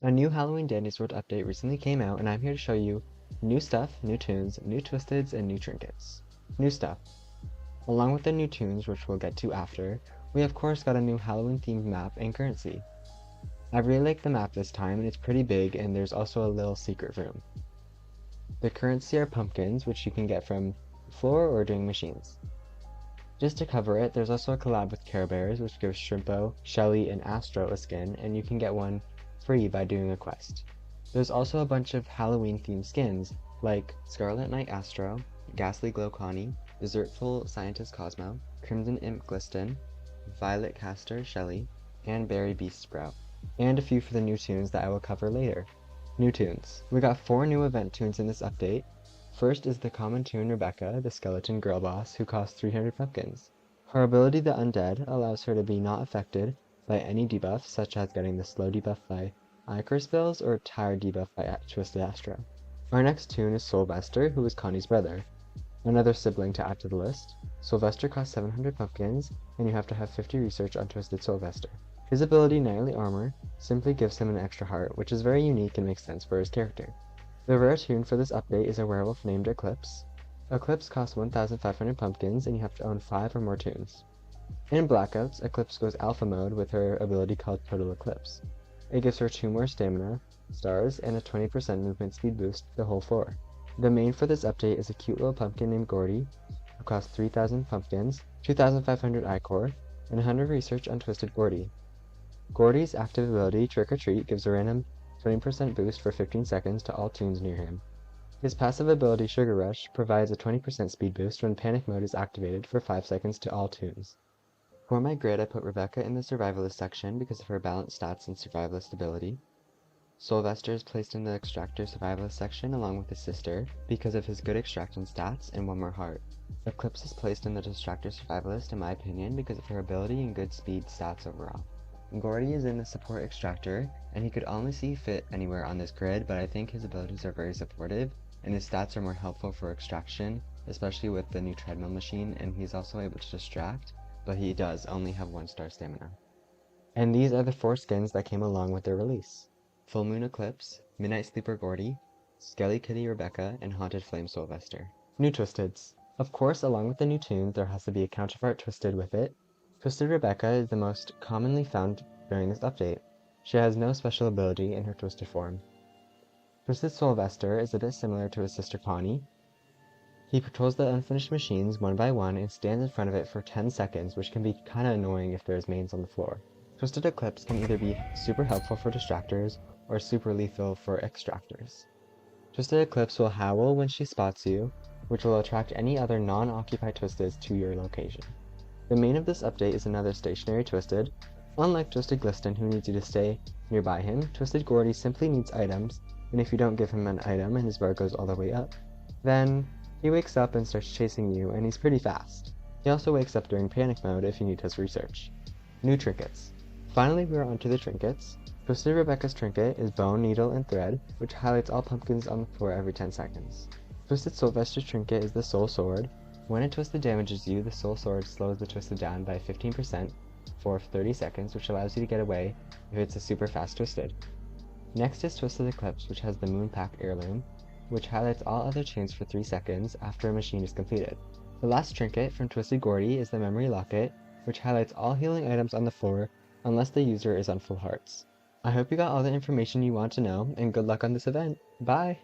A new Halloween Dandy's World update recently came out, and I'm here to show you new stuff, new tunes, new twisteds, and new trinkets. New stuff. Along with the new tunes, which we'll get to after, we of course got a new Halloween themed map and currency. I really like the map this time, and it's pretty big, and there's also a little secret room. The currency are pumpkins, which you can get from the floor or doing machines. Just to cover it, there's also a collab with Care Bears, which gives Shrimpo, Shelly, and Astro a skin, and you can get one free by doing a quest. There's also a bunch of Halloween themed skins, like Scarlet Knight Astro, Ghastly Glow Connie, Desertful Scientist Cosmo, Crimson Imp Gliston, Violet Caster Shelly, and Berry Beast Sprout, and a few for the new tunes that I will cover later. New tunes. We got 4 new event tunes in this update. First is the common tune Rebecca, the skeleton girl boss, who costs 300 pumpkins. Her ability The Undead allows her to be not affected by any debuffs, such as getting the slow debuff by Icar spells or tired debuff by Twisted Astro. Our next tune is Sylvester, who is Connie's brother. Another sibling to add to the list. Sylvester costs 700 pumpkins, and you have to have 50 research on Twisted Sylvester. His ability Knightly Armor simply gives him an extra heart, which is very unique and makes sense for his character. The rare tune for this update is a werewolf named Eclipse. Eclipse costs 1,500 pumpkins, and you have to own 5 or more tunes. In Blackouts, Eclipse goes alpha mode with her ability called Total Eclipse. It gives her 2 more stamina, stars, and a 20% movement speed boost to the whole floor. The main for this update is a cute little pumpkin named Gordy, who costs 3,000 pumpkins, 2,500 Icore, and 100 research on Twisted Gordy. Gordy's active ability, Trick or Treat, gives a random 20% boost for 15 seconds to all tunes near him. His passive ability, Sugar Rush, provides a 20% speed boost when panic mode is activated for 5 seconds to all tunes. For my grid, I put Rebecca in the Survivalist section because of her balanced stats and Survivalist ability. Sylvester is placed in the Extractor Survivalist section along with his sister because of his good extraction stats and 1 more heart. Eclipse is placed in the Distractor Survivalist in my opinion because of her ability and good speed stats overall. Gordy is in the Support Extractor, and he could honestly fit anywhere on this grid, but I think his abilities are very supportive, and his stats are more helpful for extraction, especially with the new treadmill machine, and he's also able to distract, but he does only have 1-star stamina. And these are the 4 skins that came along with their release. Full Moon Eclipse, Midnight Sleeper Gordy, Skelly Kitty Rebecca, and Haunted Flame Sylvester. New Twisteds. Of course, along with the new tune, there has to be a counterpart Twisted with it. Twisted Rebecca is the most commonly found during this update. She has no special ability in her twisted form. Twisted Sylvester is a bit similar to his sister Connie. He patrols the unfinished machines one by one and stands in front of it for 10 seconds, which can be kinda annoying if there's mains on the floor. Twisted Eclipse can either be super helpful for distractors or super lethal for extractors. Twisted Eclipse will howl when she spots you, which will attract any other non-occupied Twisteds to your location. The main of this update is another stationary Twisted. Unlike Twisted Gliston, who needs you to stay nearby him, Twisted Gordy simply needs items, and if you don't give him an item and his bar goes all the way up, then he wakes up and starts chasing you, and he's pretty fast. He also wakes up during panic mode if you need his research. New trinkets. Finally, we are onto the trinkets. Twisted Rebecca's trinket is Bone, Needle, and Thread, which highlights all pumpkins on the floor every 10 seconds. Twisted Sylvester's trinket is the Soul Sword. When a Twisted damages you, the Soul Sword slows the Twisted down by 15% for 30 seconds, which allows you to get away if it's a super fast Twisted. Next is Twisted Eclipse, which has the Moon Pack Heirloom, which highlights all other chains for 3 seconds after a machine is completed. The last trinket from Twisted Gordy is the Memory Locket, which highlights all healing items on the floor unless the user is on full hearts. I hope you got all the information you want to know, and good luck on this event. Bye!